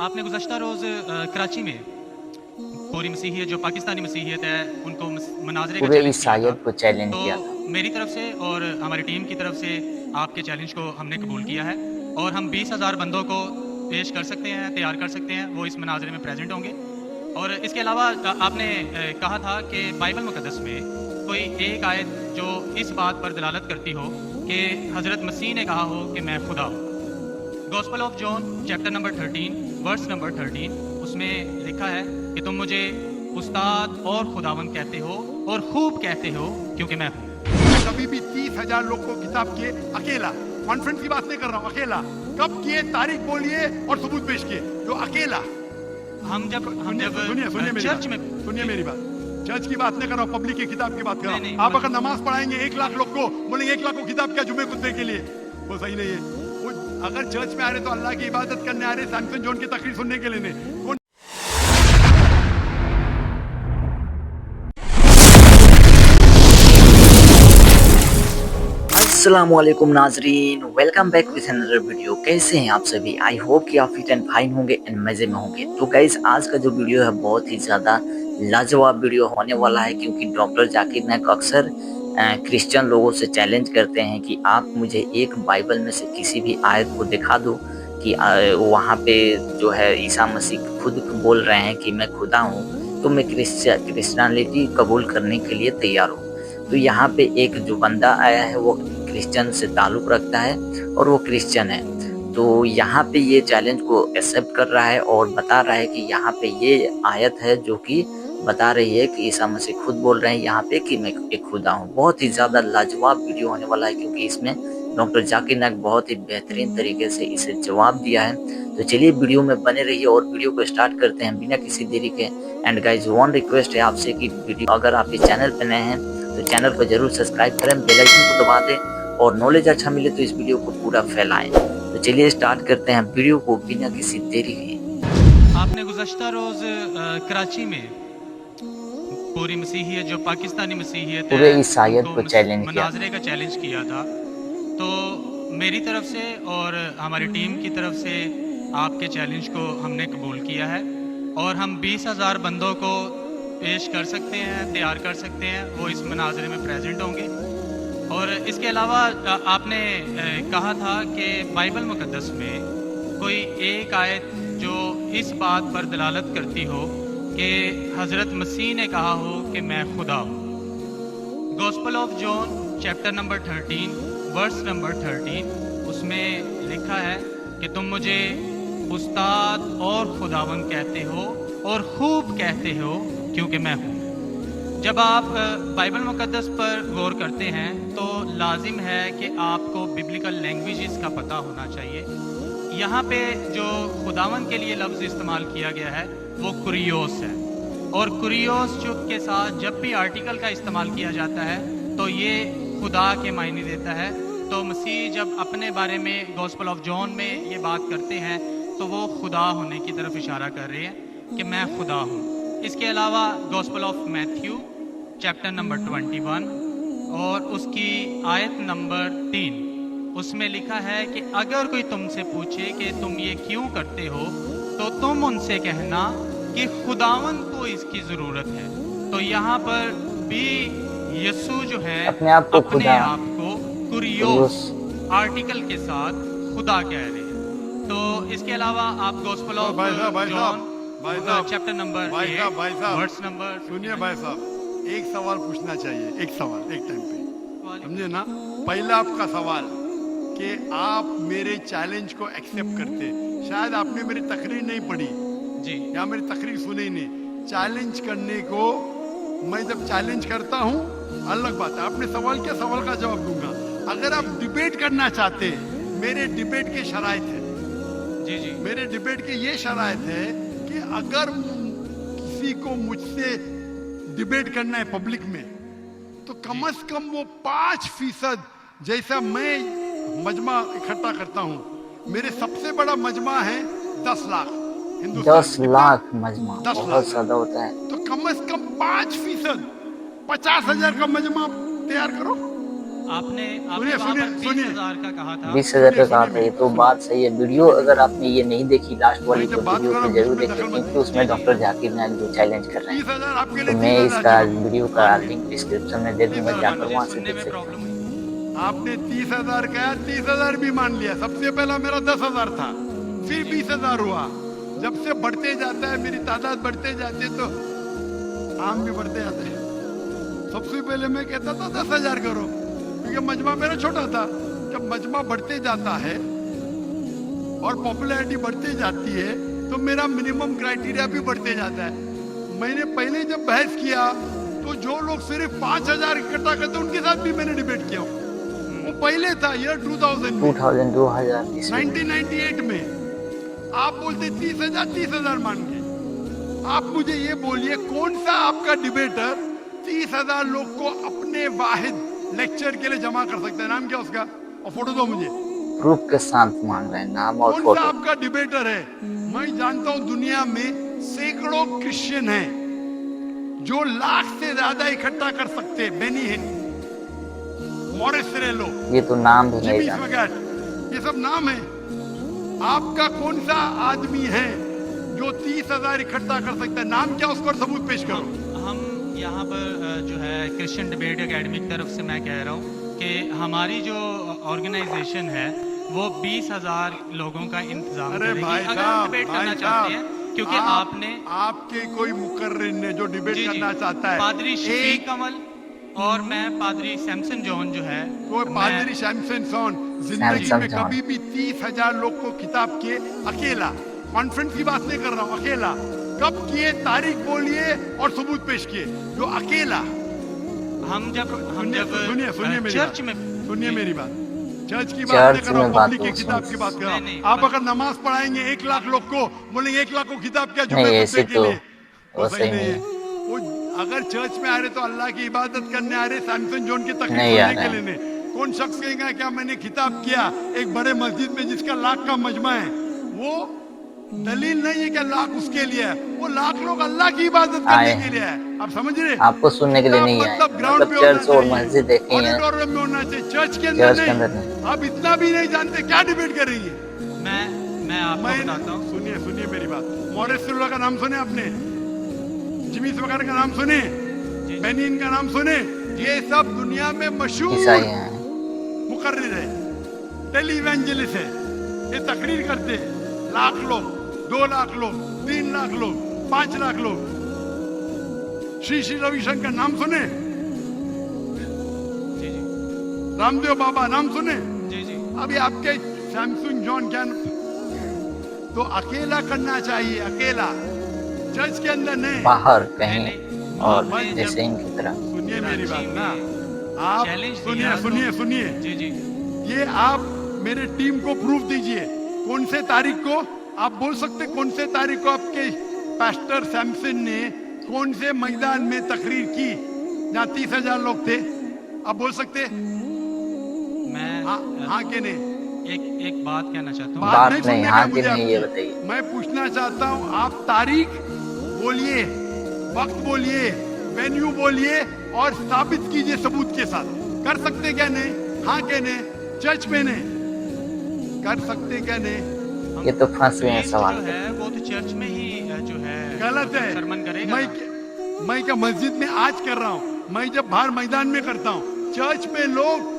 आपने गुज़श्ता रोज़ कराची में पूरी मसीहियत जो पाकिस्तानी मसीहियत है उनको मनाज़रे का पूरे चैलेंज किया था। ईसाइयत को चैलेंज तो किया था। मेरी तरफ से और हमारी टीम की तरफ से आपके चैलेंज को हमने कबूल किया है और हम 20,000 बंदों को पेश कर सकते हैं, तैयार कर सकते हैं, वो इस मनाज़रे में प्रेजेंट होंगे। और इसके अलावा आपने कहा था कि बाइबल मुक़द्दस में कोई एक आयत जो इस बात पर दलालत करती हो कि हज़रत मसीह ने कहा हो कि मैं खुदा हूँ। Gospel of John chapter number 13 verse number 13 उसमें लिखा है कि तुम मुझे उस्ताद और खुदावंद कहते हो और खूब कहते हो क्योंकि मैं हूँ। कभी भी 30,000 लोग को किताब किए अकेला, कॉन्फ्रेंस की बात नहीं कर रहा हूँ, अकेला कब किए, तारीख बोलिए और सबूत पेश किए, जो अकेला। हम जब सुनिए चर्च में सुनिए मेरी बात, चर्च की बात नहीं कर रहा हूँ, पब्लिक की किताब की बात कर रहा नहीं, हूँ। आप अगर नमाज पढ़ाएंगे 1 लाख लोग को, बोलेंगे 1 लाख को किताब क्या जुमे खुतबे के लिए, वो सही नहीं है। वो अगर चर्च में आ रहे तो अल्लाह की इबादत करने आ रहे, सैमसन जॉन की तकरीर सुनने के लिए नहीं। अस्सलामुअलैकुम नाजरीन, welcome back with another video. कैसे हैं आप सभी? आई होप कि आप फिट एंड फाइन होंगे एंड मज़े में होंगे। तो गाइस, आज का जो वीडियो है बहुत ही ज़्यादा लाजवाब वीडियो होने वाला है, क्योंकि डॉक्टर जाकिर नाइक अक्सर क्रिश्चियन लोगों से चैलेंज करते हैं कि आप मुझे एक बाइबल में से किसी भी आयत को दिखा दो कि वहाँ पे जो है ईसा मसीह खुद बोल रहे हैं कि मैं खुदा हूँ, तो मैं क्रिश्चियनिटी कबूल करने के लिए तैयार हूँ। तो यहाँ पे एक जो बंदा आया है वो क्रिश्चियन से ताल्लुक़ रखता है और वो क्रिश्चियन है। तो यहाँ पे ये चैलेंज को एक्सेप्ट कर रहा है और बता रहा है कि यहाँ पे ये आयत है जो कि बता रही है कि ईसा मसीह खुद बोल रहे हैं यहाँ पे कि मैं एक खुदा हूँ। बहुत ही ज़्यादा लाजवाब वीडियो होने वाला है, क्योंकि इसमें डॉक्टर जाकिर नाइक बहुत ही बेहतरीन तरीके से इसे जवाब दिया है। तो चलिए वीडियो में बने रहिए और वीडियो को स्टार्ट करते हैं बिना किसी देरी के। एंड गाइज, वन रिक्वेस्ट है आपसे कि वीडियो अगर आप इस चैनल पर नए हैं तो चैनल को जरूर सब्सक्राइब करें, बेल आइकन को दबा दें और नॉलेज अच्छा मिले तो इस वीडियो को पूरा फैलाएं। तो चलिए स्टार्ट करते हैं वीडियो को बिना किसी देरी के। आपने गुज़श्ता रोज़ कराची में पूरी मसीहियत जो पाकिस्तानी मसीहियत पूरे है ईसाइयत उनको को चैलेंज किया। मनाज़रे का चैलेंज किया था। तो मेरी तरफ से और हमारी टीम की तरफ से आपके चैलेंज को हमने कबूल किया है और हम 20,000 बंदों को पेश कर सकते हैं, तैयार कर सकते हैं, वो इस मनाज़रे में प्रेजेंट होंगे। और इसके अलावा आपने कहा था कि बाइबल मुक़द्दस में कोई एक आयत जो इस बात पर दलालत करती हो कि हज़रत मसीह ने कहा हो कि मैं खुदा हूँ। Gospel of John chapter number 13 verse number 13 उसमें लिखा है कि तुम मुझे उस्ताद और खुदावंद कहते हो और खूब कहते हो क्योंकि मैं हूँ। जब आप बाइबल मुक़द्दस पर गौर करते हैं तो लाजिम है कि आपको बिब्लिकल लैंग्वेजेस का पता होना चाहिए। यहाँ पे जो खुदावंद के लिए लफ्ज़ इस्तेमाल किया गया है वो कुरियोस है, और कुरियोस जो के साथ जब भी आर्टिकल का इस्तेमाल किया जाता है तो ये खुदा के मायने देता है। तो मसीह जब अपने बारे में गॉस्पेल ऑफ जॉन में ये बात करते हैं तो वो खुदा होने की तरफ इशारा कर रहे हैं कि मैं खुदा हूँ। इसके अलावा gospel of Matthew chapter number 21 और उसकी आयत नंबर 3 उसमें लिखा है कि अगर कोई तुमसे पूछे कि तुम ये क्यों करते हो तो तुम उनसे कहना कि खुदावंद को इसकी ज़रूरत है। तो यहाँ पर भी यीशु जो है अपने आप को कुरियोस आर्टिकल के साथ खुदा कह रहे हैं। तो इसके अलावा आप gospel of John chapter number 8 verse number, सुनिए भाई साहब, एक सवाल पूछना चाहिए, एक सवाल एक टाइम पे, समझे ना? पहला आपका सवाल कि आप मेरे चैलेंज को एक्सेप्ट करते, शायद आपने मेरी तकरीर नहीं पढ़ी जी या मेरी तकरीर सुनी नहीं। चैलेंज करने को मैं जब चैलेंज करता हूँ अलग बात है, आपने सवाल किया, सवाल का जवाब दूंगा। अगर आप डिबेट करना चाहते, मेरे डिबेट के शराइत है, जी जी मेरे डिबेट के ये शराइत है कि अगर किसी को मुझसे डिबेट करना है पब्लिक में तो कम से कम वो 5% जैसा मैं मजमा इकट्ठा करता हूँ। मेरे सबसे बड़ा मजमा है 10 लाख 10 लाख मजमा 10 बहुत लाख ज्यादा होता है। तो कम से कम 5%, 50,000 का मजमा तैयार करो। आपने सुनिए, वहाँ पर सुनिए। 20,000 का कहा था। 20,000 का कहा था, सुनिए, ये तो बात सही है। वीडियो अगर आपने ये नहीं देखी लास्ट वाली, मैं तो जब बात वीडियो कर को रहा हूँ जरूर बीच में देखें, दखल मत क्योंकि उसमें डॉक्टर जाकिर नायक जो चैलेंज कर रहे हैं। 30,000 आपके तो लिए मैं 30,000 इसका चलो वीडियो का मान लिंक गए। डिस्क्रिप्शन में दे दूंगा, 30,000 जाकर मान वहां गए। से सुनने देख में सकते प्रॉब्लम हैं। हुई। आपने 30,000 कहा, 30,000 भी मान लिया। सबसे पहला मेरा 10,000 था, फिर 20,000 हुआ। जब से बढ़ते जाता है, मेरी तादाद बढ़ते जाती है, तो आम भी बढ़ते जाते हैं। सबसे पहले मैं कहता था 10,000 करो, क्योंकि मजमा मेरा छोटा था। जब मजमा बढ़ते जाता है और पॉपुलैरिटी बढ़ती जाती है, तो मेरा मिनिमम क्राइटेरिया भी बढ़ते जाता है। मैंने पहले जब बहस किया, तो जो लोग सिर्फ 5,000 इकट्ठा करते, उनके साथ भी मैंने डिबेट किया। वो पहले था ईयर 2000 में, 2000 ईस्वी में। 1998 में। आप बोलते 30,000, 30,000 मान के। आप मुझे ये बोलिए, कौन सा आपका डिबेटर 30,000 लोग को अपने वाहिद लेक्चर के लिए जमा कर सकता है? नाम क्या उसका? और फोटो दो मुझे। प्रूफ के साथ मांग रहे हैं, नाम और कौन सा फोटो। आपका डिबेटर है? मैं जानता हूं दुनिया में सैकड़ों क्रिश्चियन हैं जो लाख से ज्यादा इकट्ठा कर सकते हैं। बेनी हिन, मॉरिस रेलो, ये तो नाम भी नहीं जिमी जानते। स्वैगट, ये सब नाम है। आपका कौन सा आदमी है जो 30,000 इकट्ठा कर सकता है? नाम क्या उसका, और सबूत पेश करो। हम यहाँ पर जो है क्रिश्चियन डिबेट एकेडमी की तरफ से मैं कह रहा हूँ कि हमारी जो ऑर्गेनाइजेशन है वो 20,000 लोगों का इंतजाम अरे करेगी भाई अगर हम साहब, डिबेट भाई करना चाहते हैं, साहब, क्योंकि आपने आपके कोई मुकर्रिर ने जो डिबेट जी, जी, करना चाहता है, पादरी शफीक एक कमल और मैं पादरी सैमसन जॉन जो है, कोई मैं- पादरी सैमसन जॉन जिंदगी सैमसन में जॉन। कभी भी 30,000 लोग को खिताब किए अकेला? कॉन्फ्रेंस की बात नहीं कर रहा हूँ, अकेला कब किए? तारीख बोलिए और सबूत पेश किए। जो अकेला, हम जब सुनिए मेरी चर्च बात, में सुनिए मेरी बात। चर्च की बात चर्च नहीं कर रहा हूँ, में बात पब्लिक की तो किताब की बात कर रहा नहीं, हूँ। नहीं, आप अगर नमाज पढ़ाएंगे 1 लाख लोग को, बोलेंगे 1 लाख को खिताब क्या नहीं, जुमे ऐसे खुतबे के तो लिए? वो सही सही नहीं नहीं है। वो अगर चर्च में आ रहे तो अल्लाह की इबादत करने आ रहे, सैमसन जॉन की तकलीफ नहीं आ सुनने के रहा लिए नहीं। कौन शख्स कहेगा क्या मैंने खिताब किया एक बड़े मस्जिद में जिसका लाख का मजमा है? वो दलील नहीं है कि लाख उसके लिए है। वो लाख लोग अल्लाह की इबादत करने आए के लिए है। आप समझ रहे? आपको सुनने के लिए खिताब नहीं आए, मतलब ग्राउंड मतलब पे होना चर्च और चाहिए, मस्जिद देखे हैं, ऑडिटोरियम में होना चाहिए, चर्च के चर्च अंदर के अंदर नहीं। नहीं। आप इतना भी नहीं जानते, क्या डिबेट करेंगे? मैं आपको मैं बताता हूँ। सुनिए मेरी बात। मॉरिस रेलो का नाम सुने आपने? जिमी स्वैगट का नाम सुने? जी। बेनिन का नाम सुने? ये सब दुनिया में मशहूर ईसाई हैं। मुकर्रिर है, टेली इवेंजलिस्ट है। ये तकरीर करते हैं, लाख लोग, 2 लाख लोग, 3 लाख लोग, 5 लाख लोग। श्री श्री रविशंकर नाम सुने? जी जी रामदेव बाबा नाम सुने? जी जी अभी आपके सैमसंग जॉन क्या? तो अकेला करना चाहिए, अकेला, चर्च के अंदर नहीं। बाहर कहीं मैंने- और मैंने जैसे जब- इनकी तरह। सुनिए मेरी बात कराची ना, में आप चैलेंज सुनिए दिया तो- सुनिए सुनिए। जी जी ये आप मेरे टीम को प्रूफ दीजिए, कौन से तारीख को आप बोल सकते? कौन से तारीख को आपके पास्टर सैमसन ने कौन से मैदान में तकरीर की जहाँ 30,000 लोग थे? आप बोल सकते? मैं हाँ के नहीं? एक बात कहना चाहता हूँ। बात नहीं, सुनने का हाँ कि मुझे नहीं, ये आपकी। बताइए। मैं पूछना चाहता हूँ, आप तारीख बोलिए, वक्त बोलिए, वेन्यू बोलिए और साबित कीजिए सबूत के साथ। कर सकते क्या नहीं? हाँ के नहीं? चर्च में नहीं कर सकते क्या नहीं? ये तो फंस गए हैं प्रीस्ट सवाल जो पे। है वो तो चर्च में ही जो है गलत है। सरमन करेगा ना। मैं क्या मस्जिद में आज कर रहा हूँ? मैं जब बाहर मैदान में करता हूँ। चर्च में लोग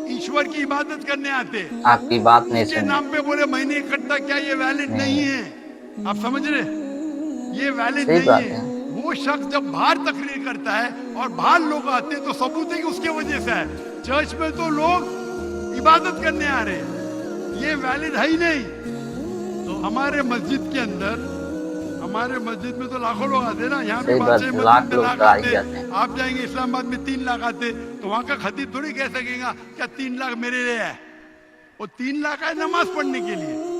ईश्वर की इबादत करने आते हैं, आपकी बात नहीं के सुनी। नाम पे बोले मैंने इकट्ठा किया, ये वैलिड नहीं है। आप समझ रहे? ये वैलिड सही नहीं बात है। है। वो शख्स जब बाहर तकरीर करता है और बाहर लोग आते हैं तो सबूत है कि उसके वजह से है। चर्च में तो लोग इबादत करने आ रहे हैं, ये वैलिड है ही नहीं। तो हमारे मस्जिद के अंदर, हमारे मस्जिद में तो लाखों लोग आते हैं ना। यहाँ भी सही बात, 5-6 मस्जिद लाख में लोग लाख तो आ ही आते जाते हैं। हैं। आप जाएंगे इस्लामाबाद में 3 लाख आते, तो वहाँ का खतीब थोड़ी कह सकेगा क्या 3 लाख मेरे लिए है। वो 3 लाख है नमाज पढ़ने के लिए।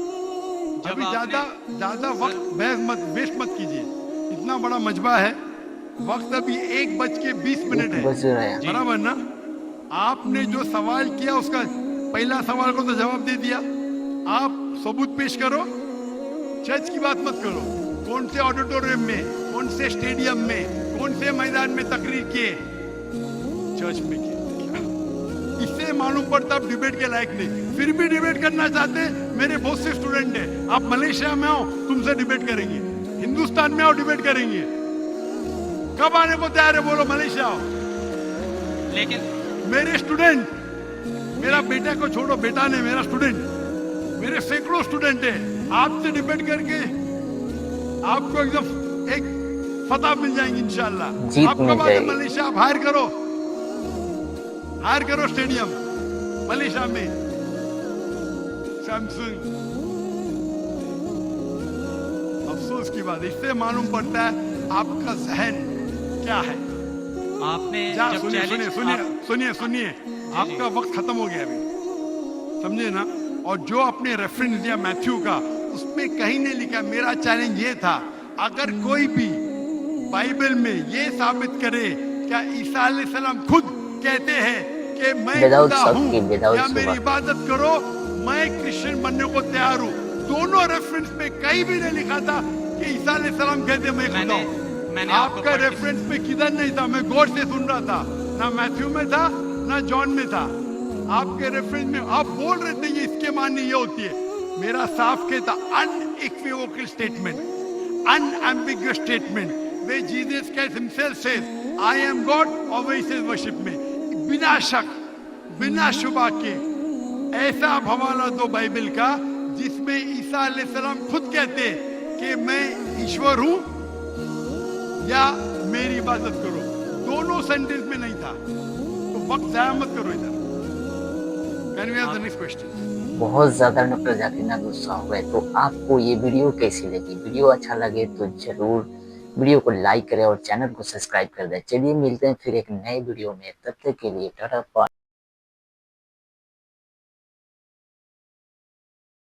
जब अभी आपने- ज्यादा वक्त बहस मत वेस्ट मत कीजिए। इतना बड़ा मजबा है, वक्त अभी 1:20 है, बज रहे हैं। बराबर ना? आपने जो सवाल किया उसका पहला सवाल को तो जवाब दे दिया। आप सबूत पेश करो, चर्च की बात मत करो। कौन से ऑडिटोरियम में, कौन से स्टेडियम में, कौन से मैदान में तकरीर किए? चर्च में किए। इससे मालूम पड़ता आप डिबेट के लायक नहीं। फिर भी डिबेट करना चाहते, मेरे बहुत से स्टूडेंट हैं। आप मलेशिया में आओ, तुमसे डिबेट करेंगे। हिंदुस्तान में आओ, डिबेट करेंगे। कब आने को तैयार है बोलो, मलेशिया आओ। लेकिन मेरे स्टूडेंट, मेरा बेटा को छोड़ो, बेटा ने, मेरा स्टूडेंट, मेरे सैकड़ों स्टूडेंट है। आपसे डिबेट करके आपको एकदम एक फतह मिल जाएंगे इंशाल्लाह। जीत आप मिल कब आते जाएगी। मलेशिया? आप हायर करो स्टेडियम मलेशिया में, सैमसंग। अफसोस की बात, इससे मालूम पड़ता है आपका जहन क्या है। आपने क्या जब सुनिए सुनिए चैलेंज सुनिए सुनिए सुनिए, आपका वक्त खत्म हो गया अभी, समझे ना। और जो आपने रेफरेंस दिया मैथ्यू का, उसमें कहीं नहीं लिखा। मेरा चैलेंज ये था, अगर कोई भी बाइबल में ये साबित करे क्या ईसा अलैहिस्सलाम खुद कहते हैं कि मैं Without खुदा शक हूँ, की, without या मेरी शुबा। इबादत करो, मैं क्रिश्चियन बनने को तैयार हूँ। दोनों रेफरेंस में कहीं भी नहीं लिखा था कि ईसा अलैहिस्सलाम कहते मैं खुदा हूँ। मैंने आपको आपका पढ़ के- रेफरेंस में किधर नहीं था, मैं गौर से सुन रहा था। ना मैथ्यू में था, ना जॉन में था। आपके रेफरेंस में आप बोल रहे थे ये इसके मानने ये होती है। मेरा साफ कहता unequivocal statement, unambiguous statement, way Jesus Christ himself says I am God, और वे सेज वर्शिप में, बिना शक बिना शुबा के ऐसा आप हवाला दो बाइबल का जिसमें ईसा अलैहिस्सलाम खुद कहते कि मैं ईश्वर हूं या मेरी इबादत करो। दोनों सेंटेंस में नहीं था, तो वक्त जाया मत करो इधर। Can we have the next question? बहुत ज्यादा डॉक्टर जाकिर नाइक गुस्सा हो गए। तो आपको ये वीडियो कैसी लगी? वीडियो अच्छा लगे तो जरूर वीडियो को लाइक करें और चैनल को सब्सक्राइब कर दें। चलिए मिलते हैं फिर एक नए वीडियो में, तब तक के लिए टाटा।